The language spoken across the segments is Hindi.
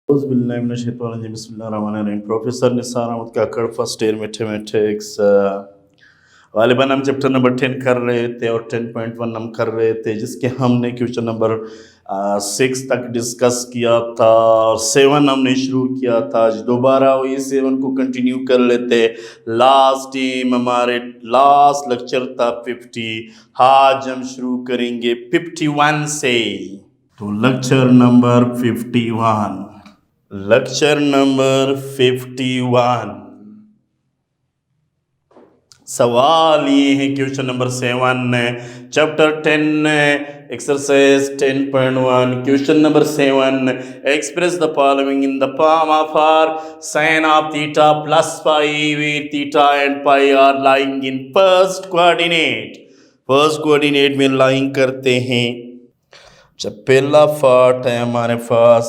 बिस्मिल्लाहिर्रहमानिर्रहीम। प्रोफेसर निसार अहमद काकड़, फर्स्ट ईयर मैथमेटिक्स। गालिबन हम चैप्टर नंबर 10 कर रहे थे और 10.1 हम कर रहे थे, जिसके हमने क्वेश्चन नंबर 6 तक डिस्कस किया था और 7 हमने शुरू किया था। आज दोबारा वही 7 को कंटिन्यू कर लेते। लास्ट टाइम हमारे लास्ट लेक्चर था 50, आज हम शुरू करेंगे 51 से। तो लेक्चर नंबर 51। सवाल ये है question number 7 chapter 10 exercise 10.1 question number 7। Express the following in the form of r sine of theta plus pi where theta and pi are lying in first coordinate में लाइंग करते हैं। जब पहला पार्ट है हमारे पास,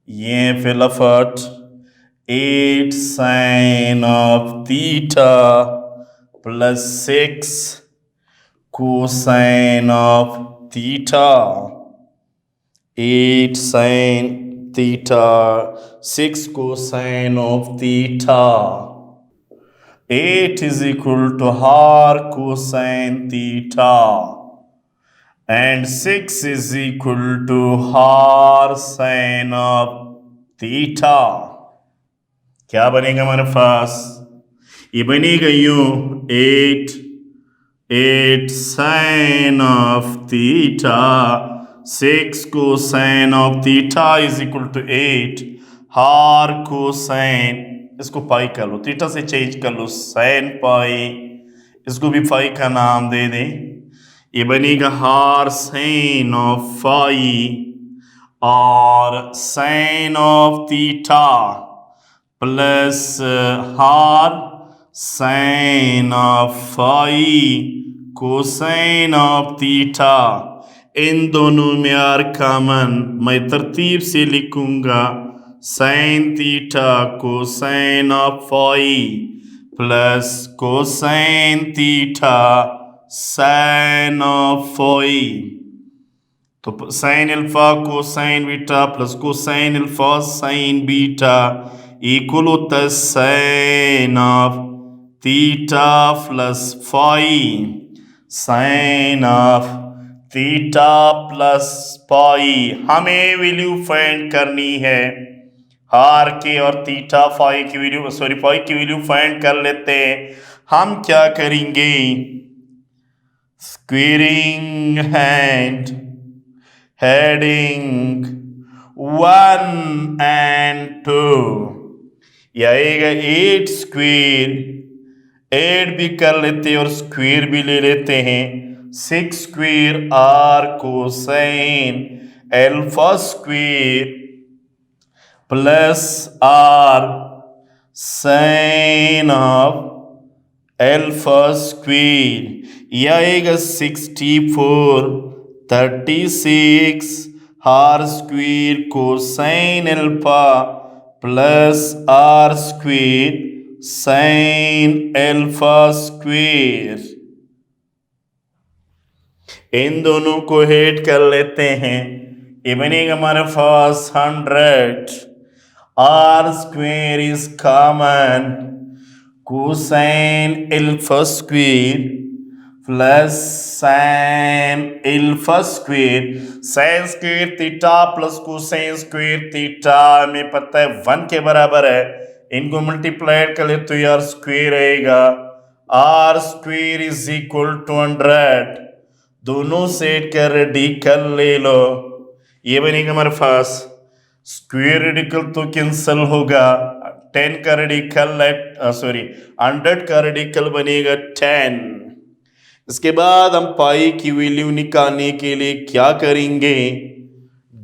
ये पहला part 8 sine of theta plus 6 cosine of theta. 8 sine theta 6 cosine of theta. 8 is equal to r cosine theta and 6 is equal to r sin of theta। क्या बनेगा हमारे पास? ये बनेगा यूं 8 sine of theta 6 cosine of theta is equal to 8 r cosine, इसको पाई कर लो, थीटा से चेंज कर लो साइन पाई, इसको भी पाई का नाम दे दें। ये बनेगा हार साइन ऑफ पाई और sine of theta plus r sine of phi cosine of theta. इन दोनों में आर कॉमन, मैं तरतीब से लिखूंगा sine theta cosine of phi plus cosine theta sine of phi. तो sine alpha cosine beta plus cosine alpha sine beta equal होता है sine of theta plus phi. Sine of theta plus pi, हमें वैल्यू फाइंड करनी है आर के और थीटा फाई की वैल्यू, फाई की वैल्यू फाइंड कर लेते हैं। हम क्या करेंगे, स्क्वेयरिंग हैंड हेडिंग 1 and 2, यह आएगा 8 स्क्वेयर, 8 भी कर लेते हैं और स्क्वेयर भी ले लेते हैं। 6 square r cosine alpha square plus r sine of alpha square, यह आएगा 64 36 r square cosine alpha plus r square sine alpha square. इन दोनों को हेड कर लेते हैं, ये बनेगा हमारे पास 100 r square is common cosine alpha square plus sine alpha square. Sine square theta plus cosine square theta हमें पता है 1 के बराबर है, इनको मल्टीप्लाइड कर ले तो यार स्क्वेयर रहेगा। R square is equal to 100, दोनों सेट कर रेडिकल ले लो, ये बनेगा हमारे पास स्क्वेयर रेडिकल तो कैंसिल होगा, 10 का रेडिकल 100 का रेडिकल बनेगा 10। इसके बाद हम पाई की वैल्यू निकालने के लिए क्या करेंगे,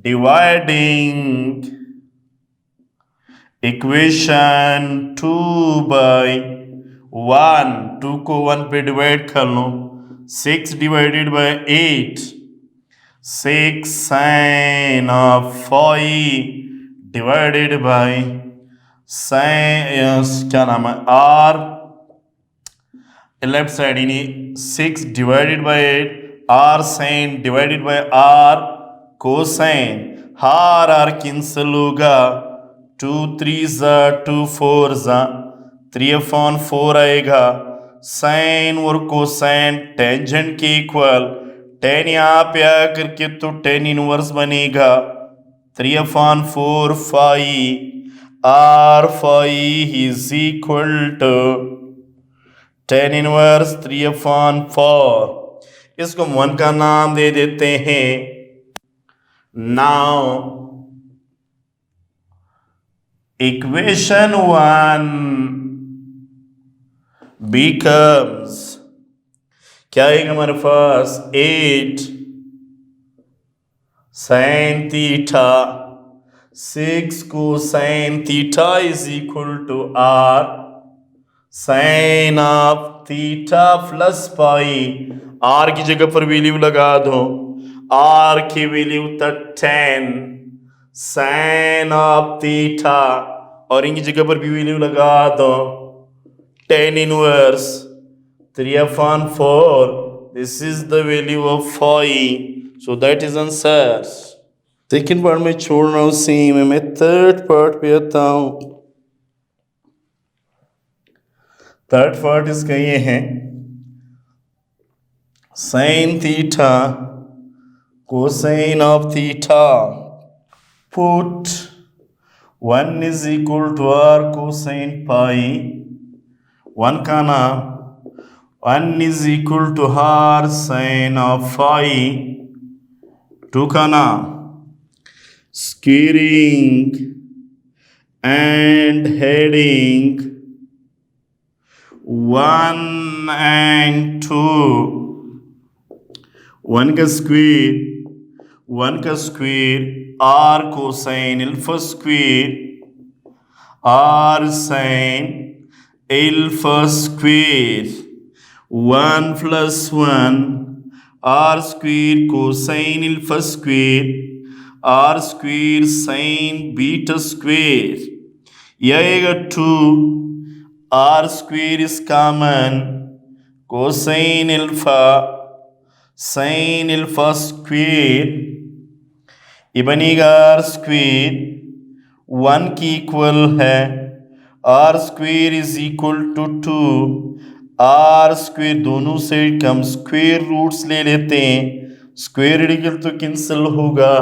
डिवाइडिंग इक्वेशन 2 by 1, 2 को 1 पे डिवाइड कर लो, 6 divided by 8, 6 sine of phi divided by sine क्या नाम है आर, लेफ्ट साइड यानी 6 divided by 8 r sine divided by r cosine, r cancel होगा, 2 3 2 4 3/4 आएगा। साइन और कोसाइन टेंजेंट के इक्वल, टेन यहाँ पे आकर के तो टेन इनवर्स बनेगा, 3/4 phi, r phi is equal to tan inverse 3/4। इसको 1 का नाम दे देते हैं। नाउ इक्वेशन 1 becomes, क्या आएगा हमारे पास, 8 sin theta 6 cosine theta is equal to r sin of theta plus pi. r की जगह पर वैल्यू लगा दो, r की वैल्यू था 10 sin ऑफ थीटा, और इनकी जगह पर भी वैल्यू लगा दो, 10 inverse 3/4। This is the value of phi, so that is answer। Second part में छोड़ रहा हूँ सेम है, मैं थर्ड पार्ट पे आता हूँ। थर्ड पार्ट इसका ये है, sin theta cosine of theta, put 1 is equal to r cosine pi, 1 का नाम 1 is equal to r sin of phi, 2 का नाम squaring and heading 1 and 2, 1 का square r cosine alpha square r sin alpha square, 1 + 1 r square cosine alpha square r square sin beta square, यह आएगा 2 r square is common, cosine alpha sin alpha square, ये बनेगा r स्क्वायर 1 की इक्वल है, r square is equal to 2, r square दोनों से हम स्क्वायर रूट्स ले लेते हैं, स्क्वायर रेडिकल तो कैंसिल होगा,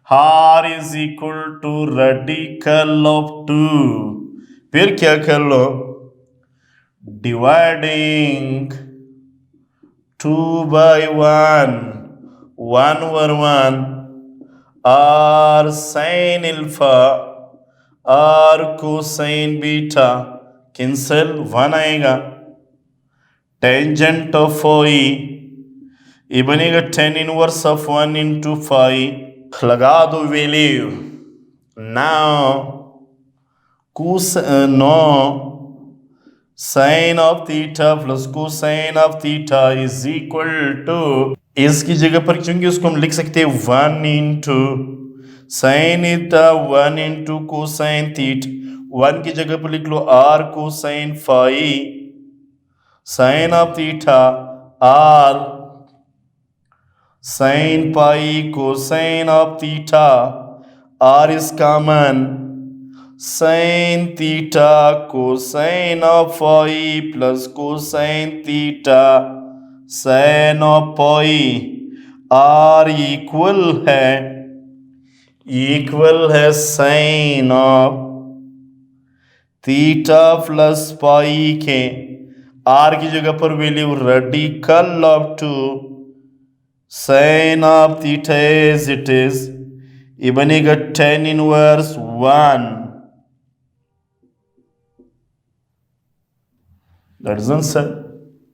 r is equal to radical of 2, फिर क्या कर लो, dividing 2/1, 1/1 r sin alpha r cosine beta cancel, 1 आएगा, टेंजेंट ऑफ फाई, ये बनेगा 10 इनवर्स ऑफ 1 into 5, लगा दो value. Now sine of theta plus cosine of theta is equal to, इसकी जगह पर क्योंकि उसको हम लिख सकते हैं 1 into sine theta 1 into cosine theta, 1 की जगह पर लिख लो r cosine phi sine of theta r sine pi cosine of theta, r is common, sine theta cosine of phi plus cosine theta sine of pi, r equal है sine of theta plus pi के, r की जगह पर value radical of 2 sine of theta as it is, ये बनेगा 10 inverse 1, that is answer.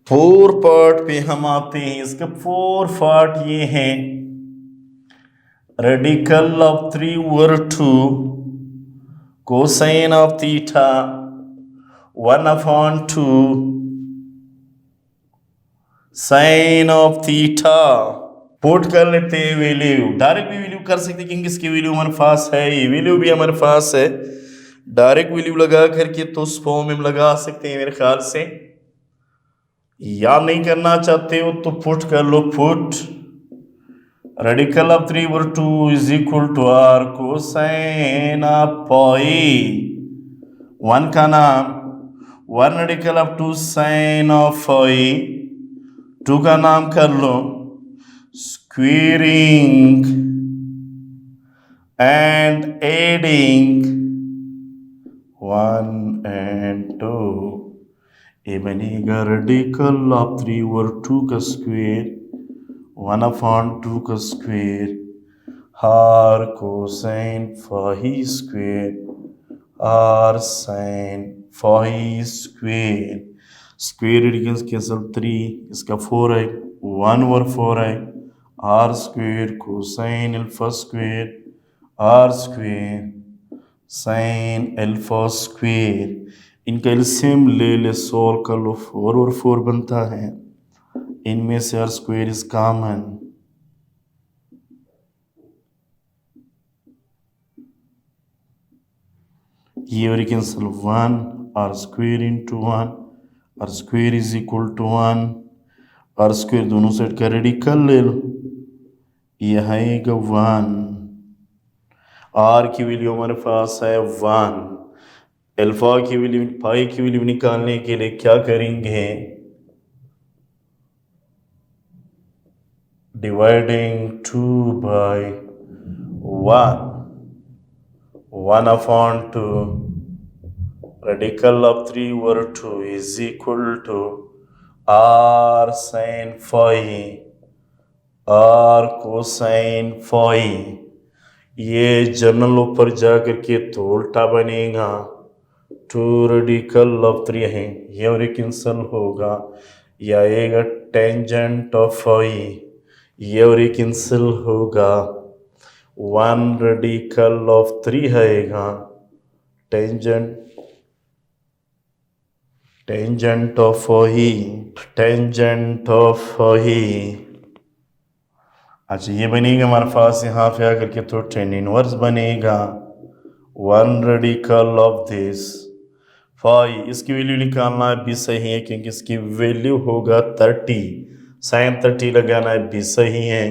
4 part पे हम आते हैं, इसका 4 पार्ट ये हैं, radical of 3/2 cosine of theta 1/2 sine of theta, put कर लेते हैं वैल्यू, डायरेक्ट भी वैल्यू कर सकते हैं क्योंकि इसकी वैल्यू हमारे पास है, ये वैल्यू भी हमारे पास है, डायरेक्ट वैल्यू लगा करके तो उस फॉर्म में लगा सकते हैं मेरे ख्याल से, या नहीं करना चाहते हो तो पुट कर लो, put Radical of 3 over 2 is equal to r cosine of phi. 1 का नाम 1 radical of 2 sine of phi. 2 का नाम कर लो स्क्वेयरिंग एंड एडिंग 1 and 2. ये बनेगा रेडिकल ऑफ 3 ओवर 2 का स्क्वेयर 1/2 का square r cosine phi square r sin phi square. Square radicals cancel 3 इसका 4 है 1 ओवर 4 है r square cosine alpha square r square sine alpha square. इनका एलसीएम ले ले सोल्व कर लो 4 और 4 बनता है. इनमें से r स्क्वेयर इज कॉमन. ये और cancel 1 r square into 1 r square is equal to 1 r square दोनों साइड का रेडिकल ले लो. यह आएगा 1. r की वैल्यू हमारे पास है 1. अल्फा की वैल्यू पाई की वैल्यू निकालने के लिए क्या करेंगे dividing 2 bye 1/2 radical of 3 over 2 is equal to r sin phi r cosine phi. ये जनरल ऊपर जा करके तो उल्टा बनेगा 2 रेडिकल ऑफ 3 है ये और कैंसिल होगा. यह आएगा टेंजेंट ऑफ phi ये और कैंसिल होगा. 1 रेडिकल ऑफ 3 आएगा टेंजेंट ऑफ phi. अच्छा ये बनेगा हमारे पास यहाँ पे आकर के तो tan इनवर्स बनेगा 1 रेडिकल ऑफ दिस phi. इसकी वैल्यू निकालना भी सही है क्योंकि इसकी वैल्यू होगा 30. साइन 30 लगाना भी सही है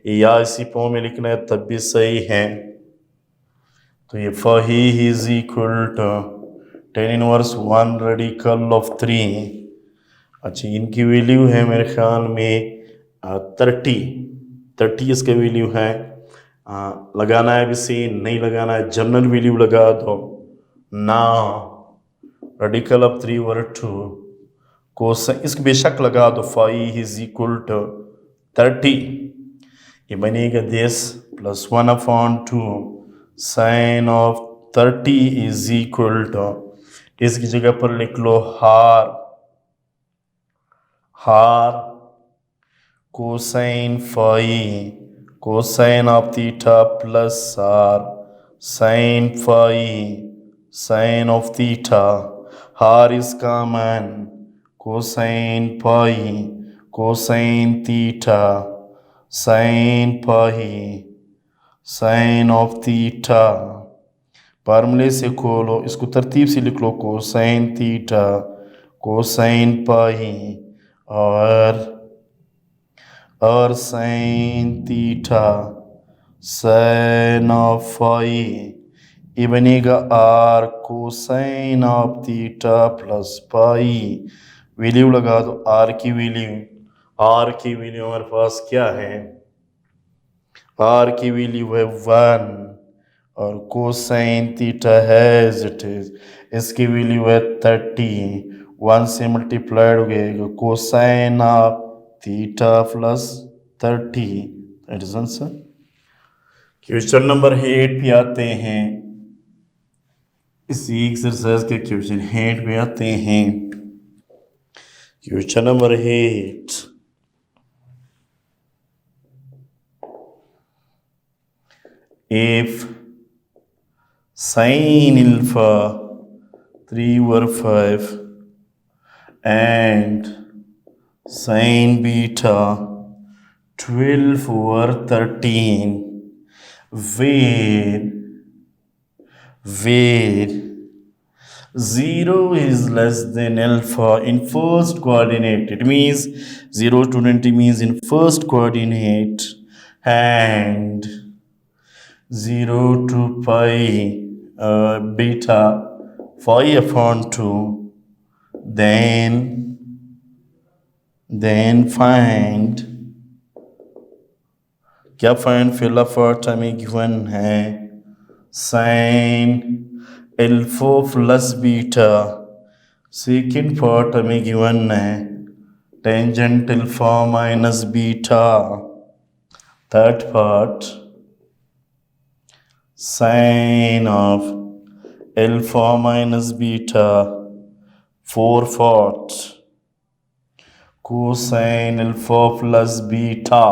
या इसी फॉर्म में लिखना है तब भी सही है. तो ये phi is equal to tan inverse 1 radical of 3. अच्छा इनकी वैल्यू है मेरे ख्याल में 30 इसका वैल्यू है. लगाना है भी सही नहीं लगाना है जनरल वैल्यू लगा दो ना. रेडिकल ऑफ 3 ओवर 2 कोसाइन इसकी बेशक लगा दो phi इज इक्वल टू 30. ये बनेगा this plus 1/2 sine of 30 is equal to इसकी जगह पर लिख लो r cosine phi cosine of theta plus r sine phi sine of theta. R is common cosine phi cosine theta sine phi sine of theta. फार्मूले से खोलो इसको तरतीब से लिख लो कोसाइन थीटा कोसाइन phi और sine theta sine of phi. ये बनेगा r cosine of theta plus phi. Value लगा दो r की वैल्यू हमारे पास क्या है r की वैल्यू है 1 और कोसाइन थीटा है एज इट इज इसकी वैल्यू है 30. 1 से मल्टीप्लाइड हो गया cosine of theta plus 30. That is answer. Question number 8 पे आते हैं. इसी एक्सरसाइज के क्वेश्चन 8 पे आते हैं. Question number 8 if sin alpha 3 over 5 and sin beta 12 over 13 where 0 is less than alpha in first coordinate. It means 0 to 20 means in first coordinate and 0 to pi beta phi upon 2, then find, क्या फाइंड फिल फर्स्ट हमें गिवन है sine alpha plus beta, second part हमें गिवन है tangent alpha minus beta, third part sine of alpha minus beta, fourth part cosine alpha plus beta.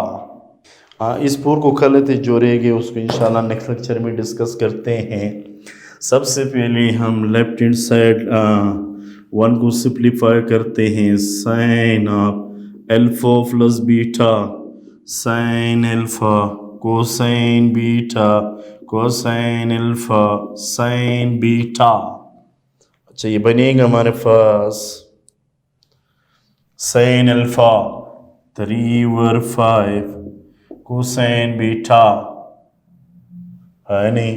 इस फोर को कर लेते जो रहेंगे उसको इंशाल्लाह नेक्स्ट लेक्चर में डिस्कस करते हैं। सबसे पहले हम लेफ्ट हैंड साइड वन को सिंप्लीफाई करते हैं, sine of alpha plus beta sine alpha cosine beta cosine alpha sine beta. अच्छा ये बनेगा हमारे पास साइन एल्फा 3/5 कोसाइन बीटा है नहीं।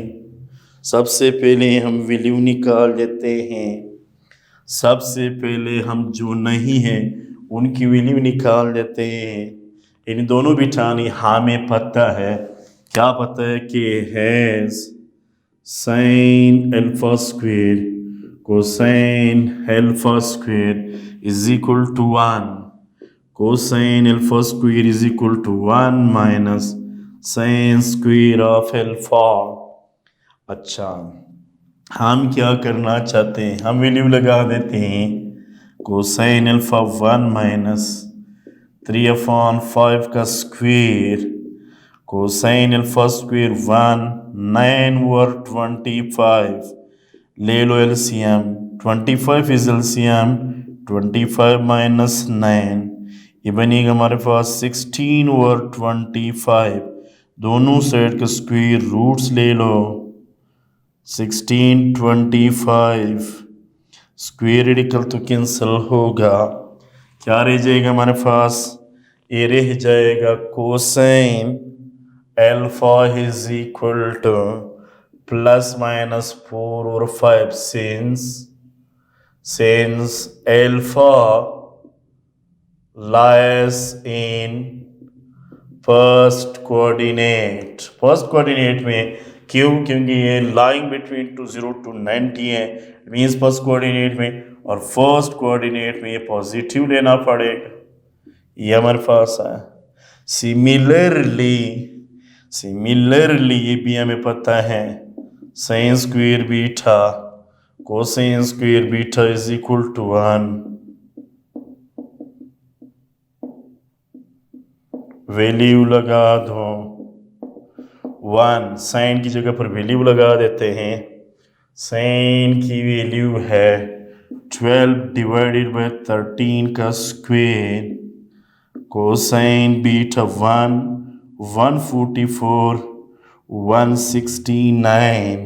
सबसे पहले हम वैल्यू निकाल लेते हैं, सबसे पहले हम जो नहीं है उनकी वैल्यू निकाल लेते हैं। इन दोनों बिठानी हमें पता है, क्या पता है कि हैज़ sine alpha square cosine alpha square is equal to 1, cosine alpha square is equal to 1 minus sine square of alpha. अच्छा हम क्या करना चाहते हैं, हम वैल्यू लगा देते हैं कोसाइन एल्फा 1 माइनस 3/5 का स्क्वेयर कोसाइन एल्फा स्क्वेयर 1 9/25 ले लो एलसीएम 25 इज एलसीएम 25 माइनस 9 ये बनेगा हमारे पास 16/25। दोनों साइड के स्क्वायर रूट्स ले लो 16 25 स्क्वायर रेडिकल तो कैंसिल होगा, क्या रह जाएगा हमारे पास, ये रह जाएगा cosine alpha is equal two plus minus 4 और 5 since alpha lies in first coordinate में क्यों, क्योंकि ये लाइंग बिटवीन 0 to 90 है, मीन्स फर्स्ट कोऑर्डिनेट में, और फर्स्ट कोऑर्डिनेट में ये पॉजिटिव लेना पड़ेगा, ये हमारे पास है। सिमिलरली ये भी हमें पता है sine square beta cosine square beta is equal to 1, value लगा दो 1, साइन की जगह पर वैल्यू लगा देते हैं, साइन की वैल्यू है 12 डिवाइडेड बाय 13 का स्क्वायर कोसाइन बीटा 1 144 169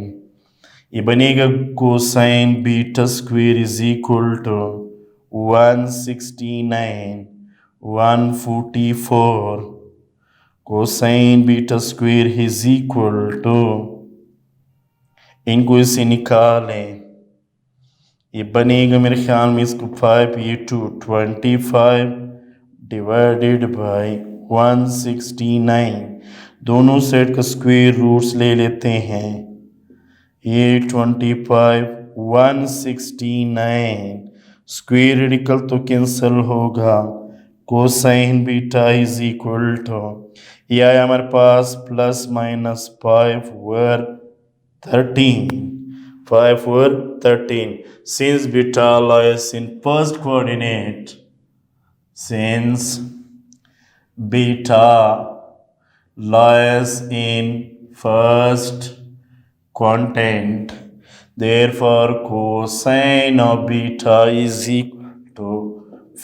ये बनेगा cosine beta square is equal to 169 144 cosine beta square is equal to, इनको इसे निकालें, ये बनेगा मेरे ख्याल में इसको 5 ये 25 डिवाइडेड बाय 169, दोनों सेट का स्क्वायर रूट्स ले लेते हैं, ये 25 169 स्क्वायर रेडिकल तो कैंसिल होगा, cosine beta is equal to ये आया हमारे पास plus minus 5 over 13 since beta lies in first coordinate, since beta lies in first quadrant, therefore cosine of beta is equal to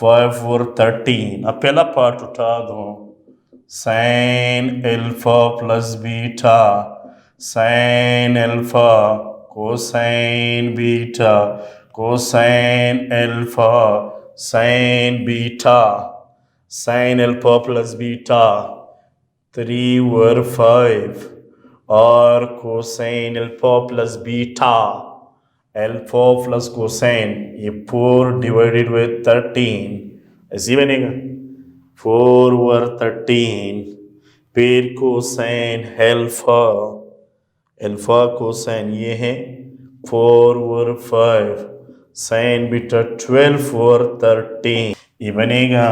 5/13। अब पहला पार्ट उठा दो, sign alpha plus beta sine alpha cosine beta cosine alpha sine beta sine alpha plus beta 3 over 5 और cosine alpha plus beta alpha plus cosine ये 4 डिवाइडेड बाई 13 ऐसे ही बनेगा 4 over 13 फिर कोसाइन अल्फा अल्फा कोसाइन ये है 4 over 5 साइन बीटा 12 over 13 ये बनेगा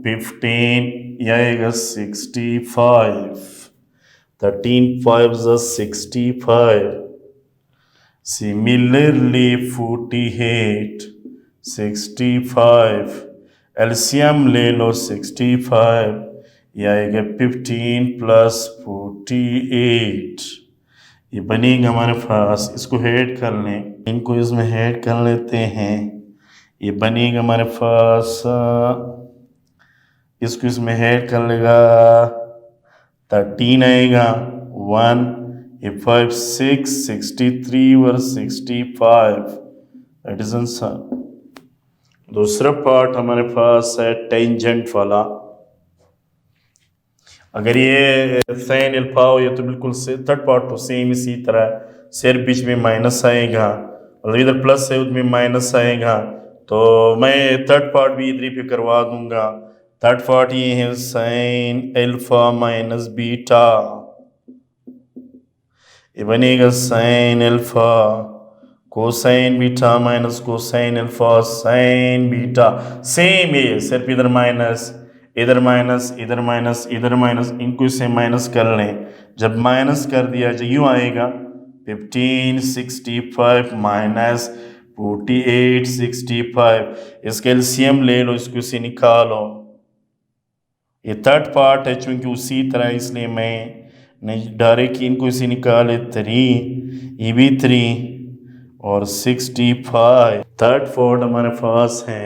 15 ये आएगा 65 13 5 is 65 similarly 48 65 एलसीएम ले लो 65 ये आएगा 15 प्लस 48 ये बनेगा हमारे पास इसको हेड कर लें इनको इसमें हेड कर लेते हैं ये बनेगा हमारे पास इसको इसमें हेड कर लेगा 13 आएगा 1 ये 5 6 63 और 65 दैट इज आंसर। दूसरा पार्ट हमारे पास है टेंजेंट वाला। अगर ये साइन अल्फा हो ये तो बिल्कुल से थर्ड पार्ट तो सेम इसी तरह सिर्फ बीच में माइनस आएगा और इधर प्लस है उसमें माइनस आएगा तो मैं थर्ड पार्ट भी इधर पे करवा दूंगा। थर्ड पार्ट ये है साइन अल्फा माइनस बीटा ये बनेगा sign alpha cosine beta minus cosine alpha sine beta same है सिर्फ इधर माइनस इधर माइनस इधर माइनस इधर माइनस इनको इससे माइनस कर लें जब माइनस कर दिया जो यूँ आएगा 15 65 माइनस 48 65 इसका एलसीएम ले लो इसको इसे निकालो। ये थर्ड पार्ट है चूंकि उसी तरह इसलिए मैं नहीं डायरेक्ट इनको इसे निकाले 3 ये भी 3 और 65 थर्ड पार्ट हमारे पास है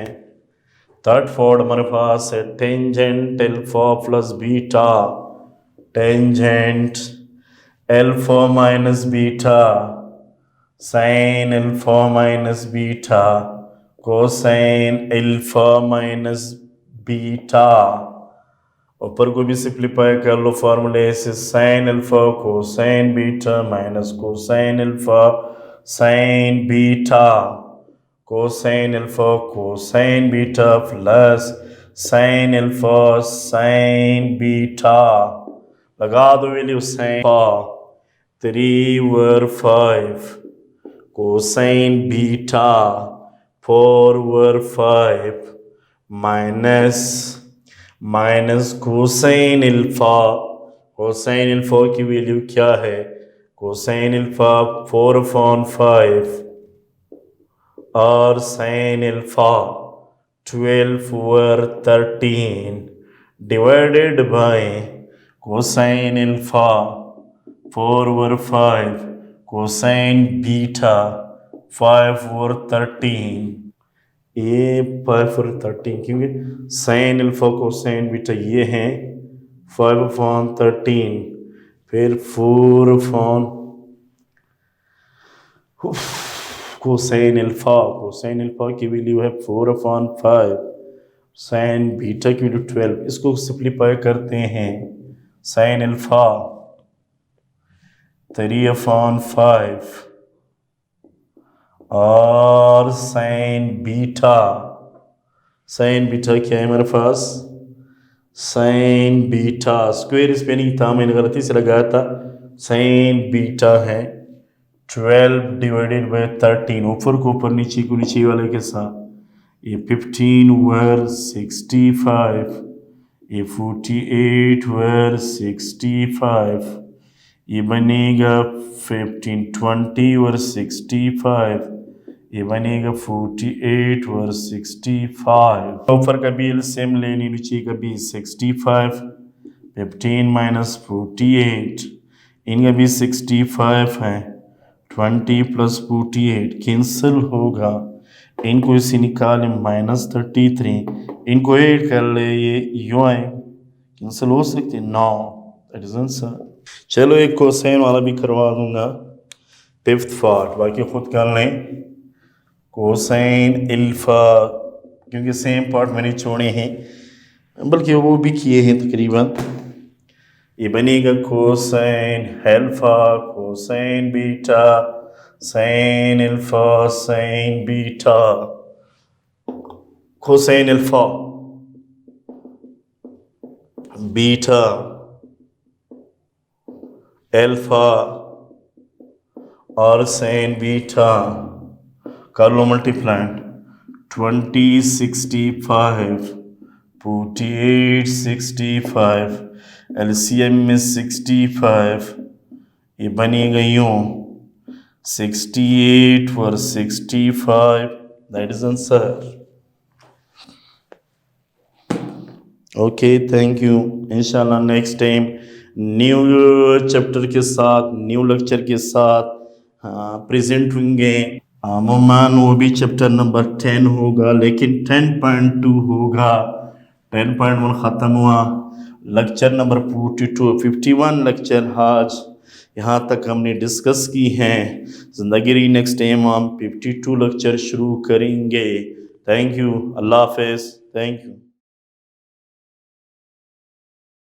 थर्ड पार्ट हमारे पास है tangent alpha plus beta tangent alpha minus beta sine alpha minus beta cosine alpha minus beta ऊपर को भी सिंप्लीफाई कर लो फॉर्मूले से sine alpha cosine beta minus cosine alpha sine beta cosine alpha cosine beta plus sine alpha sine beta लगा दो value sine 3 over 5 cosine beta 4 over 5 minus cosine alpha की वैल्यू क्या है कोसाइन अल्फा 4/5 और sine alpha 12 over 13 divided by cosine alpha 4 over 5 cosine beta 5 over 13 ये 5 over 13 क्योंकि साइन अल्फा कोसाइन बीटा ये हैं 5/13 फिर 4 कोसाइन अल्फा की वैल्यू है 4/5 साइन बीटा की वैल्यू 12 इसको सिंप्लीफाई करते हैं साइन अल्फा 3/5 और साइन बीटा क्या है हमारे पास साइन बीटा स्क्वायर स्पेलिंग था मैंने गलती से लगाया था साइन बीटा है 12 डिवाइडेड बाय 13 ऊपर को ऊपर नीचे को नीचे वाले के साथ ये 15 over 65 ये 48 over 65 ये बनेगा 15 20 over 65 ये बनेगा 48 over 65 ऊपर का भी एलसीएम लेनी नीचे का भी 65 15 minus 48 इनका भी 65 है 20 plus 48 कैंसिल होगा इनको इसे निकाले -33 इनको ऐड कर ले ये यूं आए कैंसिल हो सकते 9 दैट इज आंसर। चलो एक कोसाइन वाला भी करवा दूंगा फिफ्थ पार्ट बाकी खुद कर लें कोसाइन अल्फा क्योंकि सेम पार्ट मैंने छोड़े हैं बल्कि वो भी किए हैं तकरीबन ये बनेगा cosine alpha cosine beta sine alpha sine beta cosine alpha beta alpha और साइन बीटा कर लो मल्टीप्लाइड 2065 48 65 एलसीएम में 65 ये बनेगा यूं 68 for 65 that is answer. Okay thank you इंशाल्लाह नेक्स्ट टाइम न्यू चैप्टर के साथ न्यू लेक्चर के साथ प्रेजेंट होंगे। अमूमन वो भी चैप्टर नंबर 10 होगा लेकिन 10.2 होगा। 10.1 ख़त्म हुआ। लेक्चर नंबर 51 लेक्चर आज यहाँ तक हमने डिस्कस की हैं। ज़िंदगी नेक्स्ट टाइम हम 52 लेक्चर शुरू करेंगे। Thank you. अल्लाह हाफ़िज़। Thank you.